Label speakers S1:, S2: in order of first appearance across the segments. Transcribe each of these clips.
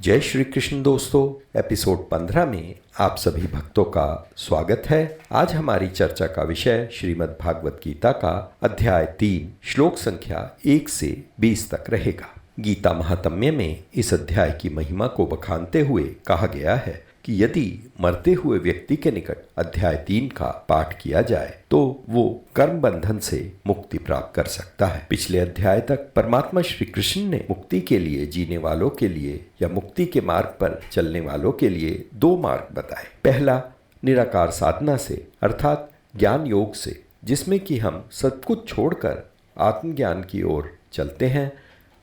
S1: जय श्री कृष्ण दोस्तों, एपिसोड 15 में आप सभी भक्तों का स्वागत है। आज हमारी चर्चा का विषय श्रीमद् भागवत गीता का अध्याय 3 श्लोक संख्या 1 से 20 तक रहेगा। गीता महात्म्य में इस अध्याय की महिमा को बखानते हुए कहा गया है कि यदि मरते हुए व्यक्ति के निकट अध्याय 3 का पाठ किया जाए तो वो कर्म बंधन से मुक्ति प्राप्त कर सकता है। पिछले अध्याय तक परमात्मा श्री कृष्ण ने मुक्ति के लिए जीने वालों के लिए या मुक्ति के मार्ग पर चलने वालों के लिए 2 मार्ग बताए। पहला निराकार साधना से अर्थात ज्ञान योग से, जिसमें कि हम सब कुछ छोड़कर आत्मज्ञान की ओर चलते हैं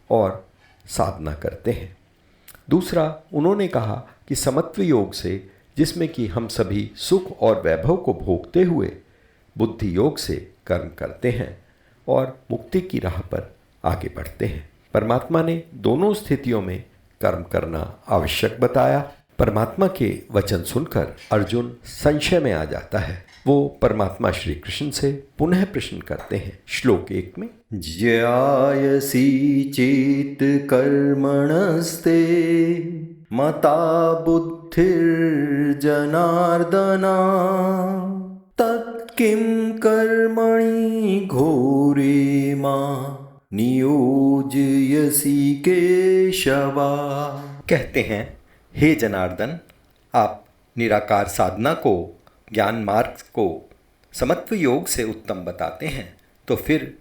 S1: और साधना करते हैं। दूसरा उन्होंने कहा कि समत्व योग से, जिसमें कि हम सभी सुख और वैभव को भोगते हुए बुद्धि योग से कर्म करते हैं और मुक्ति की राह पर आगे बढ़ते हैं। परमात्मा ने दोनों स्थितियों में कर्म करना आवश्यक बताया। परमात्मा के वचन सुनकर अर्जुन संशय में आ जाता है। वो परमात्मा श्री कृष्ण से पुनः प्रश्न करते हैं। श्लोक 1 में ज्यायसी चेत कर्मणस्ते मता बुद्धिर्जनार्दना तत्किं कर्मणि घोरे मां नियोजयसि केशवा। कहते हैं, हे जनार्दन, आप निराकार साधना को, ज्ञान मार्ग को समत्व योग से उत्तम बताते हैं, तो फिर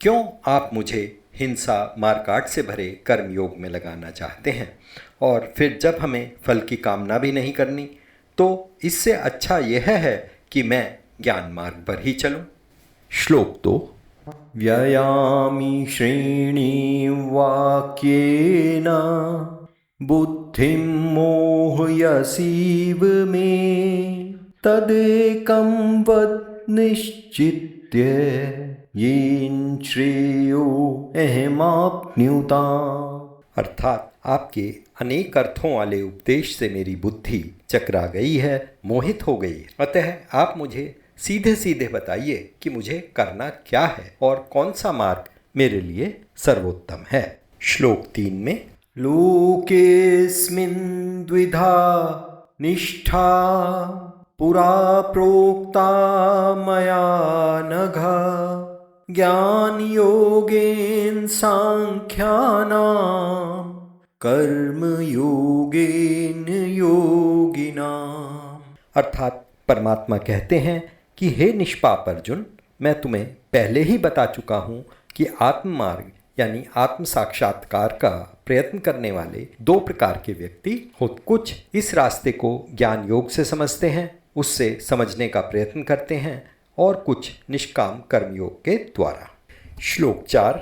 S1: क्यों आप मुझे हिंसा मारकाट से भरे कर्म योग में लगाना चाहते हैं? और फिर जब हमें फल की कामना भी नहीं करनी, तो इससे अच्छा यह है कि मैं ज्ञान मार्ग पर ही चलूं। श्लोक 2 व्ययामि श्रेणी वाक्येन बुद्धिं मोहयसीव मे तदेकं वद निश्चित्य येन श्रेयो अहमाप्नुताम्। अर्थात आपके अनेक अर्थों वाले उपदेश से मेरी बुद्धि चकरा गई है, मोहित हो गई है। अतः आप मुझे सीधे सीधे बताइए कि मुझे करना क्या है और कौन सा मार्ग मेरे लिए सर्वोत्तम है। श्लोक 3 में लोकेस्मिन् द्विधा निष्ठा पुरा प्रोक्ता मया नघ ज्ञान योगेन सांख्यानां कर्म योगेन योगिनाम्। अर्थात परमात्मा कहते हैं कि हे निष्पाप अर्जुन, मैं तुम्हें पहले ही बता चुका हूँ कि आत्म मार्ग यानी आत्म साक्षात्कार का प्रयत्न करने वाले 2 प्रकार के व्यक्ति होते। कुछ इस रास्ते को ज्ञान योग से समझते हैं, उससे समझने का प्रयत्न करते हैं, और कुछ निष्काम कर्म योग के द्वारा। श्लोक 4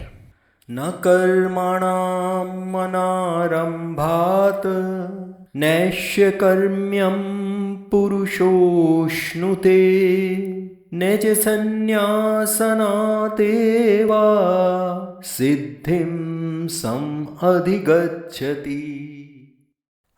S1: न कर्मणां मनारंभात् नैष्य कर्म्यं पुरुषोष्णुते निज संन्यासनाते वा सिद्धिं समधिगच्छति।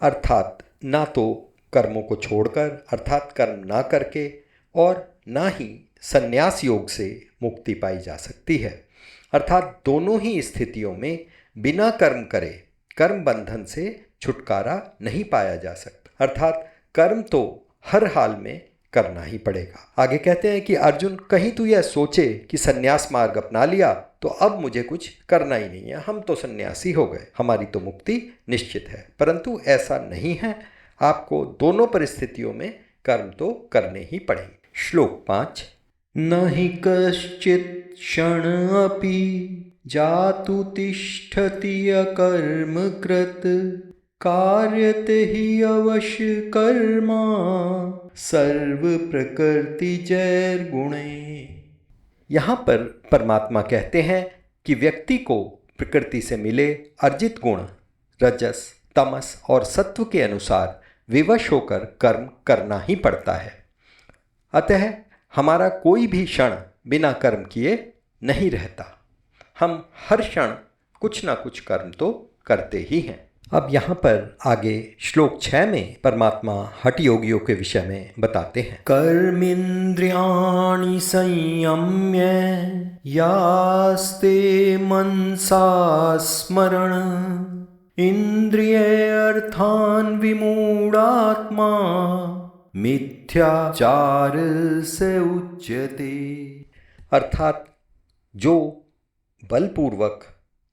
S1: अर्थात ना तो कर्मों को छोड़कर अर्थात कर्म ना करके और ना ही संन्यास योग से मुक्ति पाई जा सकती है। अर्थात दोनों ही स्थितियों में बिना कर्म करे कर्म बंधन से छुटकारा नहीं पाया जा सकता। अर्थात कर्म तो हर हाल में करना ही पड़ेगा। आगे कहते हैं कि अर्जुन, कहीं तू यह सोचे कि संन्यास मार्ग अपना लिया तो अब मुझे कुछ करना ही नहीं है, हम तो सन्यासी हो गए, हमारी तो मुक्ति निश्चित है। परंतु ऐसा नहीं है, आपको दोनों परिस्थितियों में कर्म तो करने ही पड़ेंगे। श्लोक 5 न हि कश्चित् क्षण अपि जातु तिष्ठति अकर्म कृत कार्यते हि अवश्य कर्मा सर्व प्रकृति जैर्गुणे। यहाँ पर परमात्मा कहते हैं कि व्यक्ति को प्रकृति से मिले अर्जित गुण रजस, तमस और सत्व के अनुसार विवश होकर कर्म करना ही पड़ता है। अतः हमारा कोई भी क्षण बिना कर्म किए नहीं रहता। हम हर क्षण कुछ ना कुछ कर्म तो करते ही हैं। अब यहाँ पर आगे श्लोक 6 में परमात्मा हठ योगियों के विषय में बताते हैं। कर्मेन्द्रियाणि संयम्य यास्ते मनसा स्मरण इंद्रियार्थान् विमूढ़ात्मा मिथ्याचार से उच्यते। अर्थात जो बलपूर्वक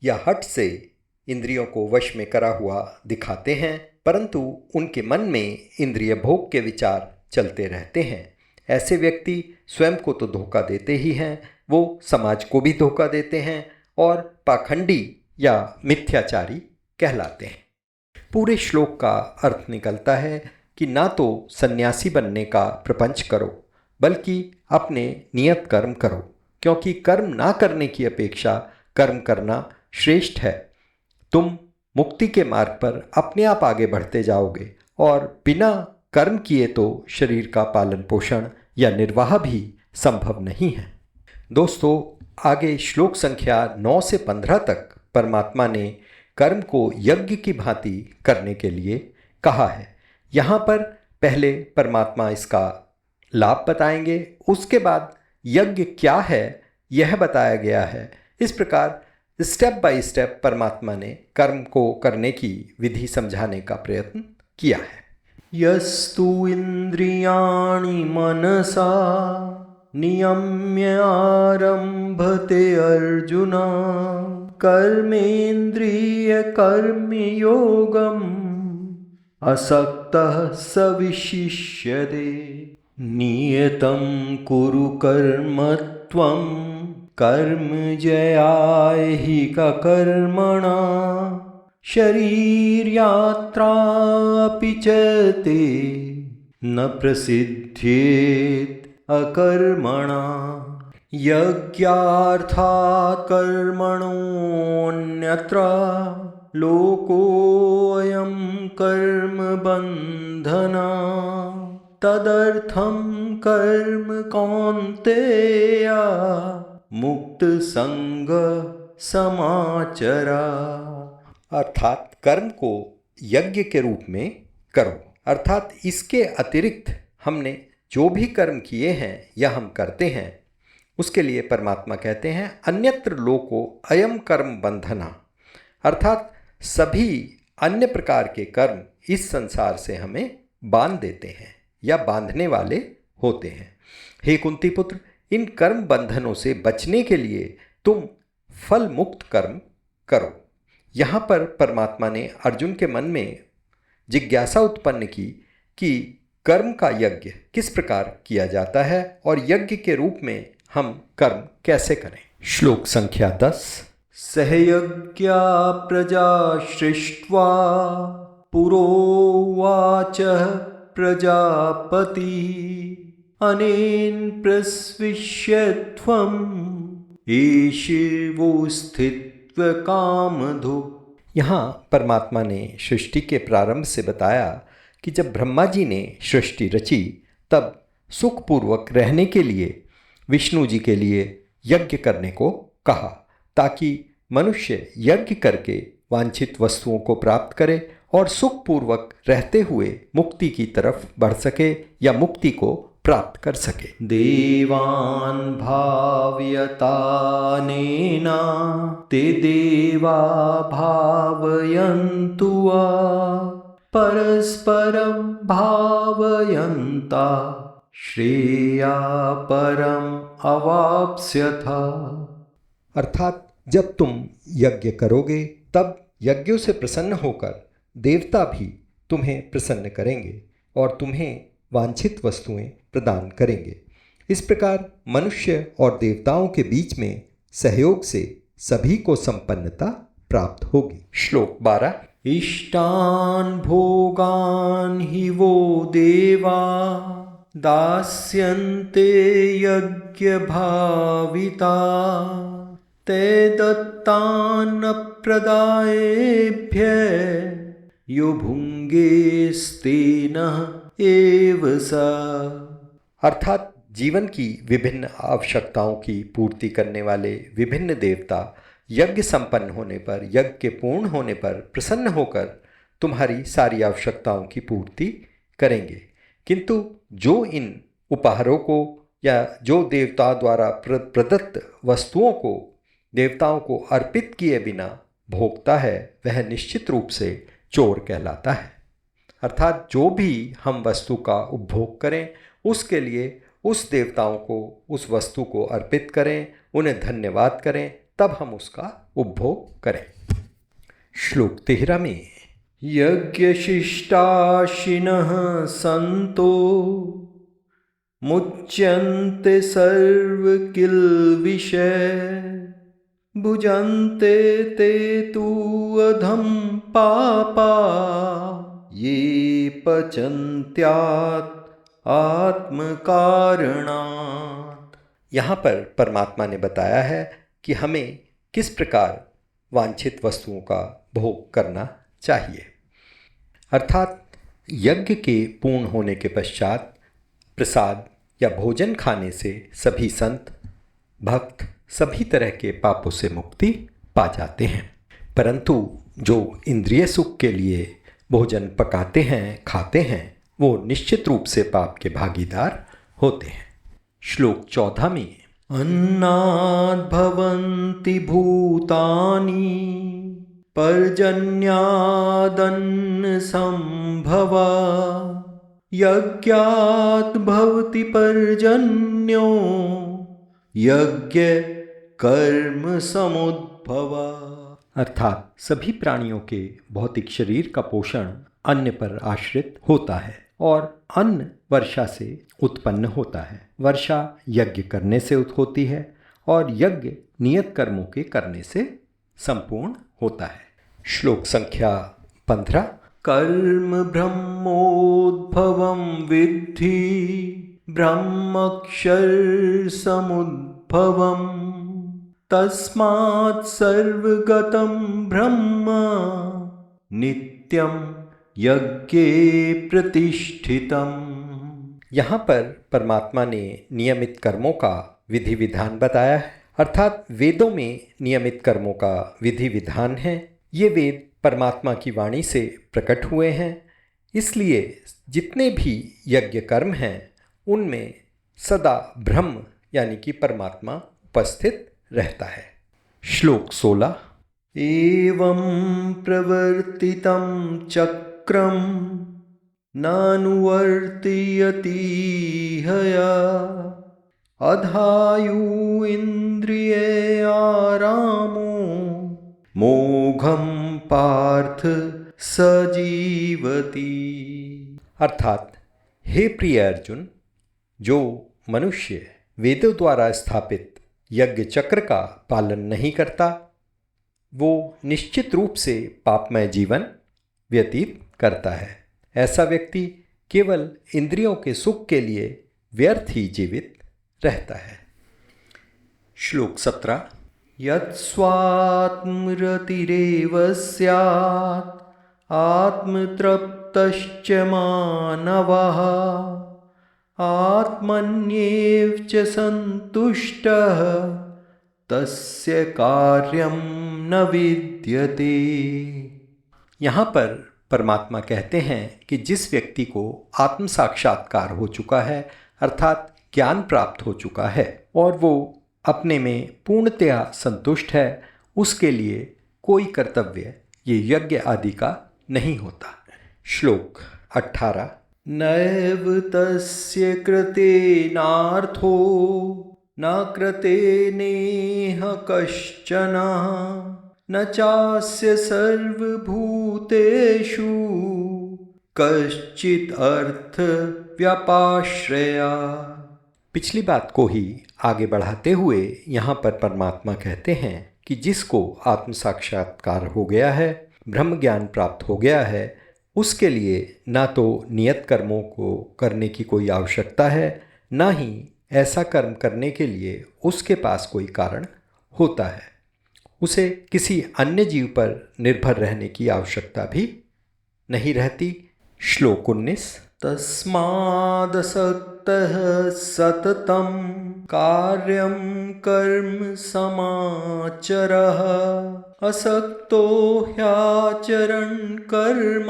S1: या हठ से इंद्रियों को वश में करा हुआ दिखाते हैं, परंतु उनके मन में इंद्रिय भोग के विचार चलते रहते हैं, ऐसे व्यक्ति स्वयं को तो धोखा देते ही हैं, वो समाज को भी धोखा देते हैं और पाखंडी या मिथ्याचारी कहलाते हैं। पूरे श्लोक का अर्थ निकलता है कि ना तो सन्यासी बनने का प्रपंच करो, बल्कि अपने नियत कर्म करो, क्योंकि कर्म ना करने की अपेक्षा कर्म करना श्रेष्ठ है। तुम मुक्ति के मार्ग पर अपने आप आगे बढ़ते जाओगे और बिना कर्म किए तो शरीर का पालन पोषण या निर्वाह भी संभव नहीं है। दोस्तों, आगे श्लोक संख्या 9 से 15 तक परमात्मा ने कर्म को यज्ञ की भांति करने के लिए कहा है। यहाँ पर पहले परमात्मा इसका लाभ बताएंगे, उसके बाद यज्ञ क्या है यह बताया गया है। इस प्रकार स्टेप बाय स्टेप परमात्मा ने कर्म को करने की विधि समझाने का प्रयत्न किया है। यस्तु इंद्रियाणि मनसा नियम्य आरंभते अर्जुन कर्मेन्द्रिय कर्मयोगम असक्तः स विशिष्यते। नियतं कुरु कर्म त्वं कर्म जयाय हि कर्मणा शरीरयात्रापि च ते न प्रसिद्ध्येत् अकर्मणा। यज्ञार्थात् कर्मणोऽन्यत्र लोकोऽयं कर्म बन्धना तदर्थं कर्म कौन्तेय मुक्त संग समाचरा। अर्थात कर्म को यज्ञ के रूप में करो, अर्थात इसके अतिरिक्त हमने जो भी कर्म किए हैं या हम करते हैं उसके लिए परमात्मा कहते हैं अन्यत्र लोको अयम कर्म बंधना, अर्थात सभी अन्य प्रकार के कर्म इस संसार से हमें बांध देते हैं या बांधने वाले होते हैं। हे कुंती पुत्र, इन कर्म बंधनों से बचने के लिए तुम फल मुक्त कर्म करो। यहाँ पर परमात्मा ने अर्जुन के मन में जिज्ञासा उत्पन्न की कि कर्म का यज्ञ किस प्रकार किया जाता है और यज्ञ के रूप में हम कर्म कैसे करें। श्लोक संख्या 10। सहयज्ञा प्रजा सृष्ट्वा पुरोवाच प्रजापति अनेन प्रस्विष्यध्वम् ईशिवो स्थित्व कामधु। यहाँ परमात्मा ने सृष्टि के प्रारंभ से बताया कि जब ब्रह्मा जी ने सृष्टि रची तब सुखपूर्वक रहने के लिए विष्णु जी के लिए यज्ञ करने को कहा, ताकि मनुष्य यज्ञ करके वांछित वस्तुओं को प्राप्त करे और सुखपूर्वक रहते हुए मुक्ति की तरफ बढ़ सके या मुक्ति को प्राप्त कर सके। देवान् भावयतानेना ते देवा भावयन्तु वा परस्परं भावयन्ता श्रेया परम अवाप्स्यथा। अर्थात जब तुम यज्ञ करोगे तब यज्ञों से प्रसन्न होकर देवता भी तुम्हें प्रसन्न करेंगे और तुम्हें वांछित वस्तुएं प्रदान करेंगे। इस प्रकार मनुष्य और देवताओं के बीच में सहयोग से सभी को संपन्नता प्राप्त होगी। श्लोक 12। इष्टान् भोगान् हि वो देवा दास्यन्ते यज्ञ भाविता ते दत्तान् प्रदायेभ्य यो भुङ्गेस्तेन एव स। अर्थात जीवन की विभिन्न आवश्यकताओं की पूर्ति करने वाले विभिन्न देवता यज्ञ संपन्न होने पर, यज्ञ के पूर्ण होने पर प्रसन्न होकर तुम्हारी सारी आवश्यकताओं की पूर्ति करेंगे। किंतु जो इन उपहारों को या जो देवता द्वारा प्रदत्त वस्तुओं को देवताओं को अर्पित किए बिना भोगता है वह निश्चित रूप से चोर कहलाता है। अर्थात जो भी हम वस्तु का उपभोग करें उसके लिए उस देवताओं को उस वस्तु को अर्पित करें, उन्हें धन्यवाद करें, तब हम उसका उपभोग करें। श्लोक 13 में यज्ञशिष्टाशिनः सन्तो मुच्यन्ते सर्वकिल्बिषैः भुजन्ते ते तु अधम पापा ये पचन्त्यात् आत्मकारणात्। यहाँ पर परमात्मा ने बताया है कि हमें किस प्रकार वांछित वस्तुओं का भोग करना चाहिए। अर्थात यज्ञ के पूर्ण होने के पश्चात प्रसाद या भोजन खाने से सभी संत भक्त सभी तरह के पापों से मुक्ति पा जाते हैं। परंतु जो इंद्रिय सुख के लिए भोजन पकाते हैं, खाते हैं, वो निश्चित रूप से पाप के भागीदार होते हैं। श्लोक 14 में अन्नाद् भवन्ति भूतानि पर्जन्यादन्न संभवा यज्ञात् भवति पर्जन्यो यज्ञ कर्म समुद्भवा। अर्थात सभी प्राणियों के भौतिक शरीर का पोषण अन्न पर आश्रित होता है और अन्न वर्षा से उत्पन्न होता है। वर्षा यज्ञ करने से होती है और यज्ञ नियत कर्मों के करने से संपूर्ण होता है। श्लोक संख्या 15 कर्म ब्रह्मोद्भवं विद्धि ब्रह्मक्षर समुद्भवम् तस्मात् सर्वगतं ब्रह्म नित्यं यज्ञे प्रतिष्ठितम्। यहाँ पर परमात्मा ने नियमित कर्मों का विधि विधान बताया है। अर्थात वेदों में नियमित कर्मों का विधि विधान है। ये वेद परमात्मा की वाणी से प्रकट हुए हैं, इसलिए जितने भी यज्ञ कर्म हैं उनमें सदा ब्रह्म यानी कि परमात्मा उपस्थित रहता है। श्लोक 16 एवं प्रवर्तितं चक्रम नानुवर्तयति हया अधायु इंद्रिये आरामो मोघम पार्थ सजीवती। अर्थात हे प्रिय अर्जुन, जो मनुष्य वेदों द्वारा स्थापित यज्ञ चक्र का पालन नहीं करता वो निश्चित रूप से पापमय जीवन व्यतीत करता है। ऐसा व्यक्ति केवल इंद्रियों के सुख के लिए व्यर्थ ही जीवित रहता है। श्लोक 17 यत्स्वात्मरतिरेव स्यात् आत्मतृप्तश्च मानवः आत्मन्येव च संतुष्टः तस्य कार्यं न विद्यते। यहाँ पर परमात्मा कहते हैं कि जिस व्यक्ति को आत्म साक्षात्कार हो चुका है अर्थात ज्ञान प्राप्त हो चुका है और वो अपने में पूर्णतया संतुष्ट है, उसके लिए कोई कर्तव्य ये यज्ञ आदि का नहीं होता। श्लोक 18 नैव तस्य कृतेनार्थो न कृतेनेह कश्चन न चास्य सर्वभूतेषु कश्चित् अर्थ व्यापाश्रया। पिछली बात को ही आगे बढ़ाते हुए यहाँ पर परमात्मा कहते हैं कि जिसको आत्म साक्षात्कार हो गया है, ब्रह्म ज्ञान प्राप्त हो गया है, उसके लिए ना तो नियत कर्मों को करने की कोई आवश्यकता है, ना ही ऐसा कर्म करने के लिए उसके पास कोई कारण होता है। उसे किसी अन्य जीव पर निर्भर रहने की आवश्यकता भी नहीं रहती। श्लोक 19 तस्मादसक्तः सततं कार्यं कर्म समाचरः असक्तो ह्याचरन् कर्म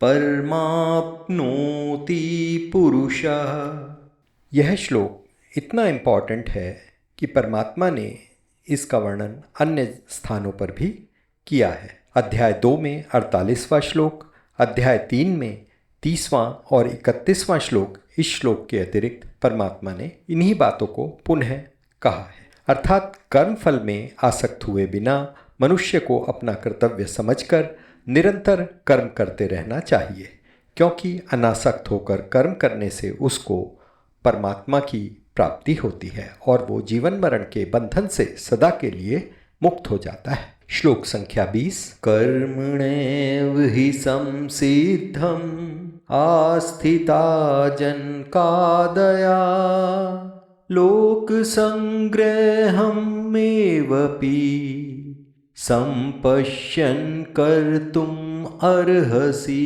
S1: परमाप्नोति पुरुषः। यह श्लोक इतना इम्पॉर्टेंट है कि परमात्मा ने इसका वर्णन अन्य स्थानों पर भी किया है। अध्याय 2 में 48वां श्लोक, अध्याय 3 में 30वां और 31वां श्लोक, इस श्लोक के अतिरिक्त परमात्मा ने इन्हीं बातों को पुनः कहा है। अर्थात कर्म फल में आसक्त हुए बिना मनुष्य को अपना कर्तव्य समझकर निरंतर कर्म करते रहना चाहिए, क्योंकि अनासक्त होकर कर्म करने से उसको परमात्मा की प्राप्ति होती है और वो जीवन मरण के बंधन से सदा के लिए मुक्त हो जाता है। श्लोक संख्या 20। कर्मणैव हि संसिद्धम् आस्थिता जनकादया लोक संग्रहमेवपि संपश्यन् कर्तुम् अर्हसि।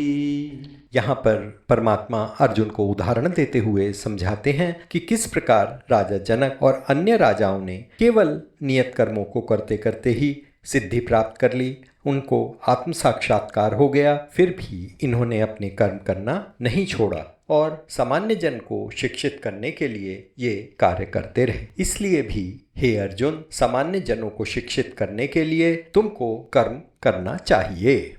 S1: यहाँ पर परमात्मा अर्जुन को उदाहरण देते हुए समझाते हैं कि किस प्रकार राजा जनक और अन्य राजाओं ने केवल नियत कर्मों को करते करते ही सिद्धि प्राप्त कर ली, उनको आत्म साक्षात्कार हो गया, फिर भी इन्होंने अपने कर्म करना नहीं छोड़ा और सामान्य जन को शिक्षित करने के लिए ये कार्य करते रहे। इसलिए भी हे अर्जुन, सामान्य जनों को शिक्षित करने के लिए तुमको कर्म करना चाहिए।